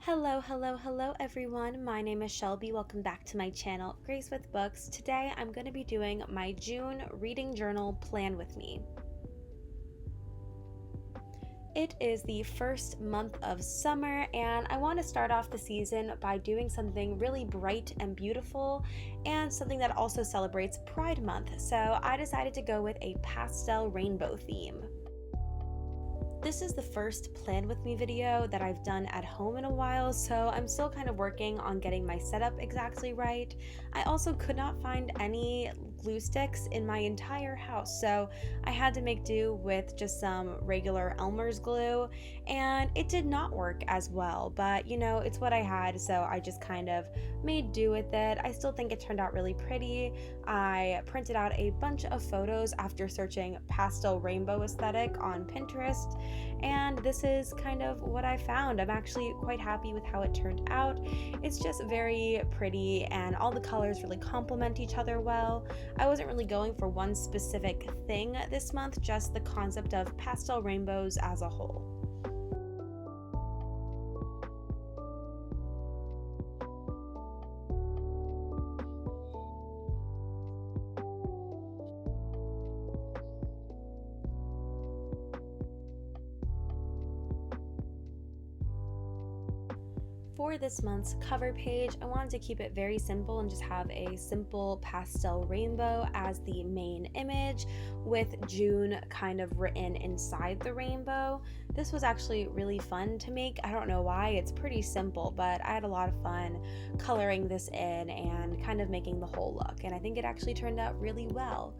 Hello everyone. My name is Shelby. Welcome back to my channel, Grace with Books. Today I'm going to be doing my June reading journal plan with me. It is the first month of summer and I want to start off the season by doing something really bright and beautiful and something that also celebrates Pride Month. So I decided to go with a pastel rainbow theme. This is the first plan with me video that I've done at home in a while, so I'm still kind of working on getting my setup exactly right. I also could not find any glue sticks in my entire house, so I had to make do with just some regular Elmer's glue, and it did not work as well, but you know, it's what I had, so I just kind of made do with it. I still think it turned out really pretty. I printed out a bunch of photos after searching pastel rainbow aesthetic on Pinterest, and this is kind of what I found. I'm actually quite happy with how it turned out. It's just very pretty and all the colors really complement each other well. I wasn't really going for one specific thing this month, just the concept of pastel rainbows as a whole. For this month's cover page, I wanted to keep it very simple and just have a simple pastel rainbow as the main image with June kind of written inside the rainbow. This was actually really fun to make. I don't know why, it's pretty simple, but I had a lot of fun coloring this in and kind of making the whole look, and I think it actually turned out really well.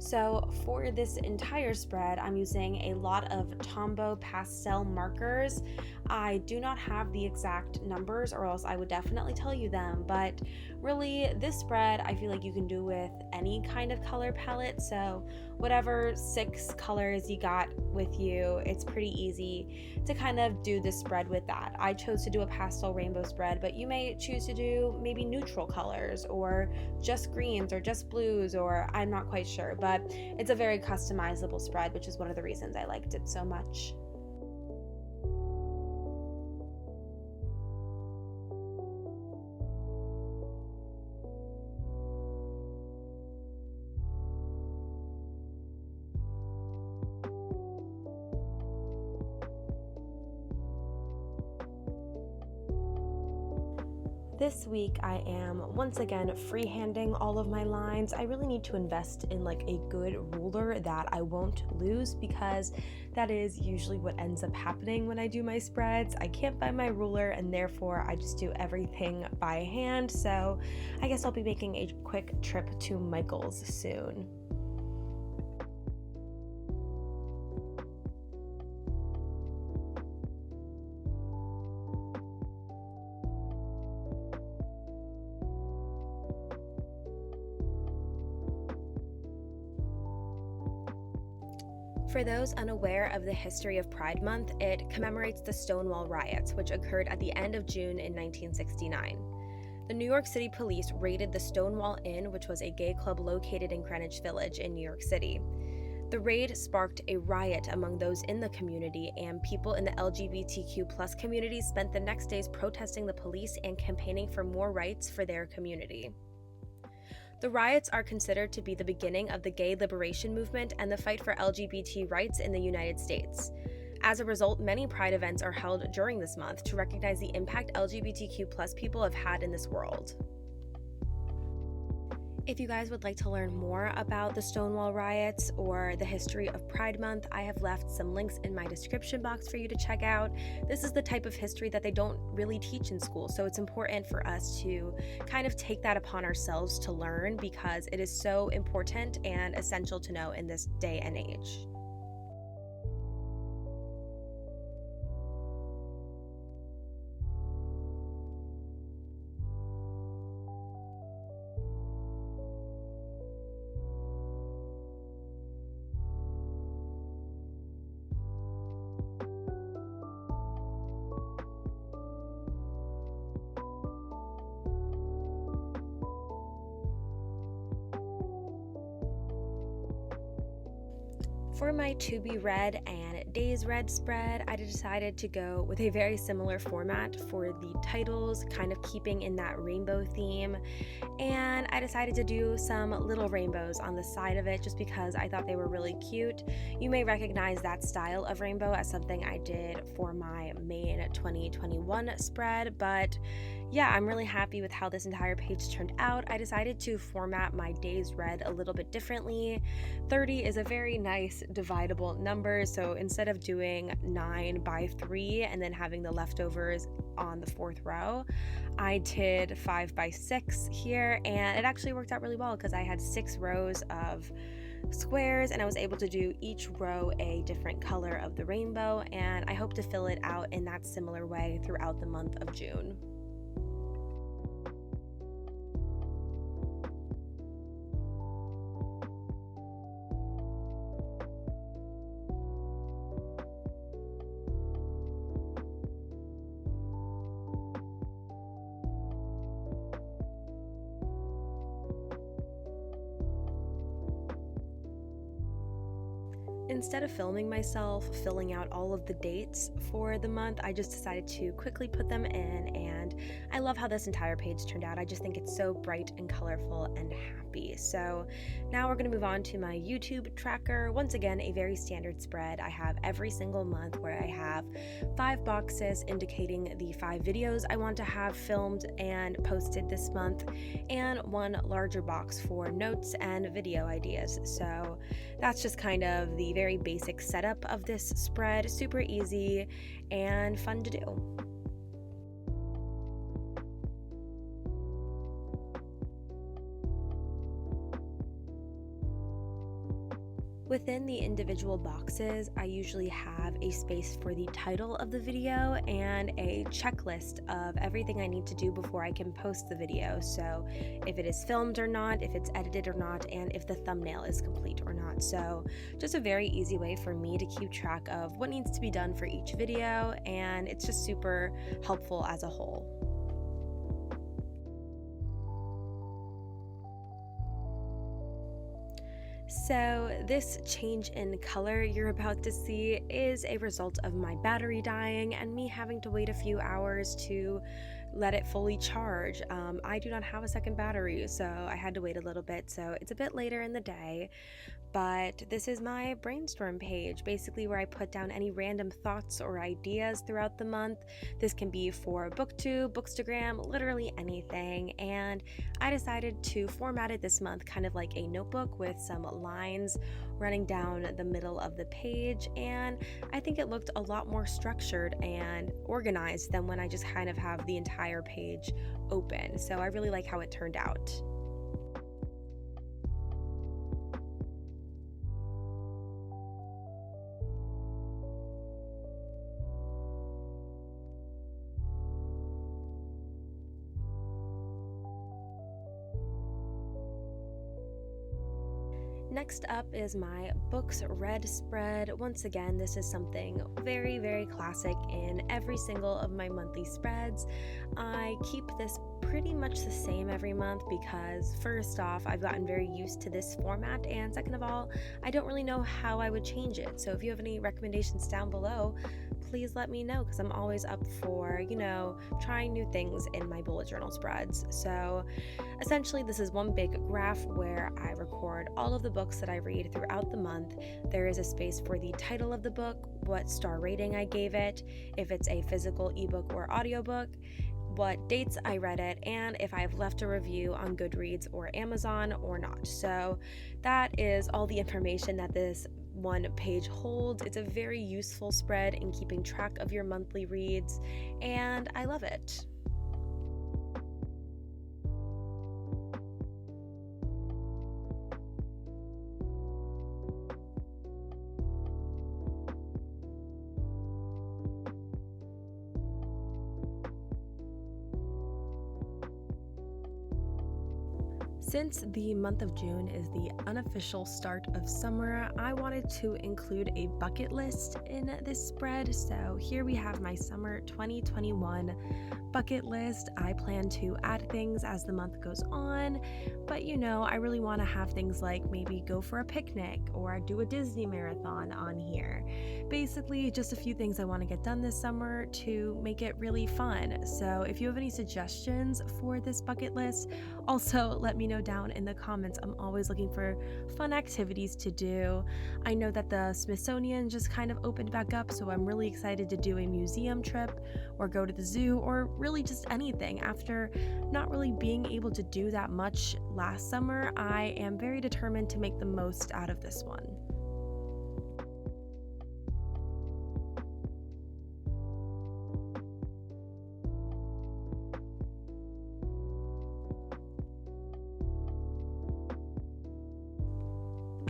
So for this entire spread, I'm using a lot of Tombow pastel markers. I do not have the exact numbers or else I would definitely tell you them, but really this spread I feel like you can do with any kind of color palette, so whatever 6 colors you got with you, it's pretty easy to kind of do this spread with that. I chose to do a pastel rainbow spread, but you may choose to do maybe neutral colors or just greens or just blues, or I'm not quite sure, but it's a very customizable spread, which is one of the reasons I liked it so much. This week I am once again freehanding all of my lines. I really need to invest in like a good ruler that I won't lose, because that is usually what ends up happening when I do my spreads. I can't find my ruler and therefore I just do everything by hand. So I guess I'll be making a quick trip to Michael's soon. For those unaware of the history of Pride Month, it commemorates the Stonewall riots, which occurred at the end of June in 1969. The New York City police raided the Stonewall Inn, which was a gay club located in Greenwich Village in New York City. The raid sparked a riot among those in the community, and people in the LGBTQ+ community spent the next days protesting the police and campaigning for more rights for their community. The riots are considered to be the beginning of the gay liberation movement and the fight for LGBT rights in the United States. As a result, many Pride events are held during this month to recognize the impact LGBTQ+ people have had in this world. If you guys would like to learn more about the Stonewall riots or the history of Pride Month, I have left some links in my description box for you to check out. This is the type of history that they don't really teach in school, so it's important for us to kind of take that upon ourselves to learn, because it is so important and essential to know in this day and age. For my to be read and Days Read spread, I decided to go with a very similar format for the titles, kind of keeping in that rainbow theme. And I decided to do some little rainbows on the side of it just because I thought they were really cute. You may recognize that style of rainbow as something I did for my main 2021 spread, but yeah, I'm really happy with how this entire page turned out. I decided to format my days read a little bit differently. 30 is a very nice dividable number, so instead of doing 9 by 3 and then having the leftovers on the fourth row, I did 5 by 6 here, and it actually worked out really well because I had 6 rows of squares and I was able to do each row a different color of the rainbow, and I hope to fill it out in that similar way throughout the month of June. Instead of filming myself filling out all of the dates for the month, I just decided to quickly put them in, and I love how this entire page turned out. I just think it's so bright and colorful and happy. So now we're going to move on to my YouTube tracker. Once again, a very standard spread. I have every single month where I have 5 boxes indicating the 5 videos I want to have filmed and posted this month, and 1 larger box for notes and video ideas. So that's just kind of the very basic setup of this spread. Super easy and fun to do. Within the individual boxes, I usually have a space for the title of the video and a checklist of everything I need to do before I can post the video. So if it is filmed or not, if it's edited or not, and if the thumbnail is complete or not. So just a very easy way for me to keep track of what needs to be done for each video, and it's just super helpful as a whole. So this change in color you're about to see is a result of my battery dying and me having to wait a few hours to let it fully charge. I do not have a second battery, so I had to wait a little bit, so it's a bit later in the day. But this is my brainstorm page, basically where I put down any random thoughts or ideas throughout the month. This can be for booktube, bookstagram, literally anything. And I decided to format it this month kind of like a notebook with some lines running down the middle of the page. And I think it looked a lot more structured and organized than when I just kind of have the entire page open. So I really like how it turned out. Next up is my books read spread. Once again, this is something very, very classic in every single of my monthly spreads. I keep this pretty much the same every month because first off, I've gotten very used to this format, and second of all, I don't really know how I would change it. So if you have any recommendations down below, please let me know because I'm always up for, trying new things in my bullet journal spreads. So essentially, this is one big graph where I record all of the books that I read throughout the month. There is a space for the title of the book, what star rating I gave it, if it's a physical ebook or audiobook, what dates I read it, and if I've left a review on Goodreads or Amazon or not. So that is all the information that this one page holds. It's a very useful spread in keeping track of your monthly reads, and I love it. Since the month of June is the unofficial start of summer, I wanted to include a bucket list in this spread. So here we have my summer 2021 bucket list. I plan to add things as the month goes on, but I really want to have things like maybe go for a picnic or do a Disney marathon on here. Basically, just a few things I want to get done this summer to make it really fun. So if you have any suggestions for this bucket list, also let me know down in the comments. I'm always looking for fun activities to do. I know that the Smithsonian just kind of opened back up, so I'm really excited to do a museum trip or go to the zoo or really just anything. After not really being able to do that much last summer, I am very determined to make the most out of this one.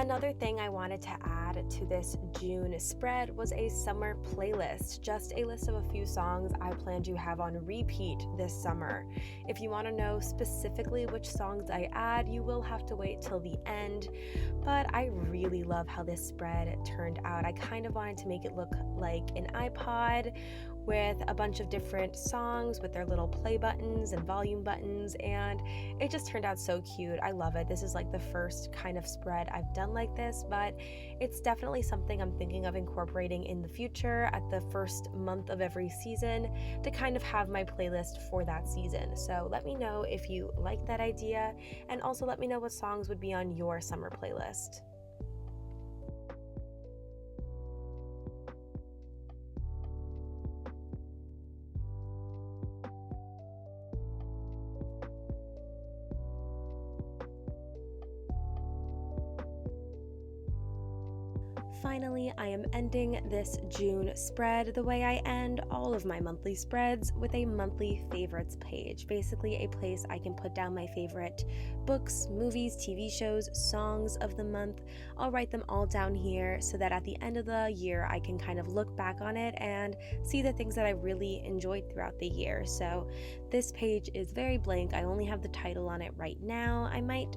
Another thing I wanted to add to this June spread was a summer playlist, just a list of a few songs I plan to have on repeat this summer. If you want to know specifically which songs I add, you will have to wait till the end, but I really love how this spread turned out. I kind of wanted to make it look like an iPod with a bunch of different songs with their little play buttons and volume buttons, and it just turned out so cute. I love it. This is like the first kind of spread I've done like this, but it's definitely something I'm thinking of incorporating in the future at the first month of every season to kind of have my playlist for that season. So let me know if you like that idea, and also let me know what songs would be on your summer playlist. Finally, I am ending this June spread the way I end all of my monthly spreads, with a monthly favorites page. Basically a place I can put down my favorite books, movies, TV shows, songs of the month. I'll write them all down here so that at the end of the year I can kind of look back on it and see the things that I really enjoyed throughout the year. So this page is very blank. I only have the title on it right now. I might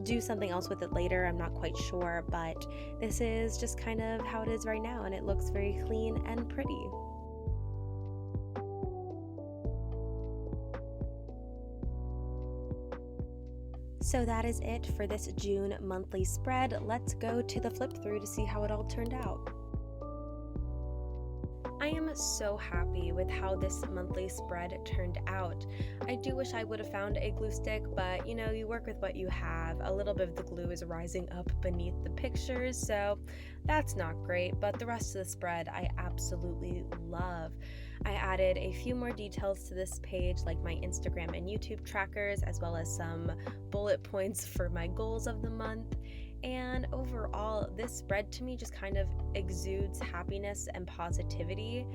do something else with it later, I'm not quite sure, but this is just kind of how it is right now, and it looks very clean and pretty. So that is it for this June monthly spread. Let's go to the flip through to see how it all turned out. I am so happy with how this monthly spread turned out. I do wish I would have found a glue stick, but you work with what you have. A little bit of the glue is rising up beneath the pictures, so that's not great, but the rest of the spread I absolutely love. I added a few more details to this page, like my Instagram and YouTube trackers, as well as some bullet points for my goals of the month. And overall, this spread to me just kind of exudes happiness and positivity.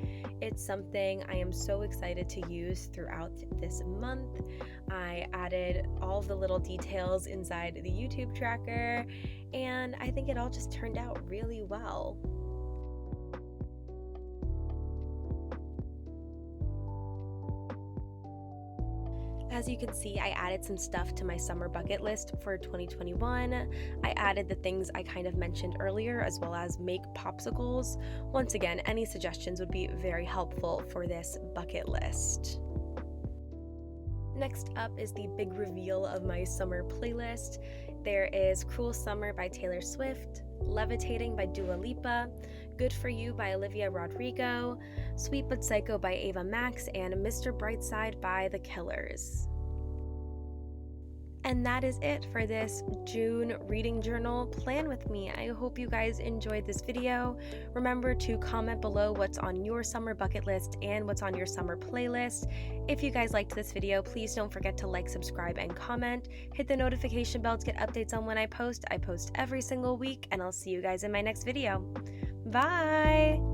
It's something I am so excited to use throughout this month. I added all of the little details inside the YouTube tracker, and I think it all just turned out really well. As you can see, I added some stuff to my summer bucket list for 2021. I added the things I kind of mentioned earlier, as well as make popsicles. Once again, any suggestions would be very helpful for this bucket list. Next up is the big reveal of my summer playlist. There is Cruel Summer by Taylor Swift, Levitating by Dua Lipa, Good For You by Olivia Rodrigo, Sweet But Psycho by Ava Max, and Mr. Brightside by The Killers. And that is it for this June reading journal. Plan with me. I hope you guys enjoyed this video. Remember to comment below what's on your summer bucket list and what's on your summer playlist. If you guys liked this video, please don't forget to like, subscribe, and comment. Hit the notification bell to get updates on when I post. I post every single week, and I'll see you guys in my next video. Bye!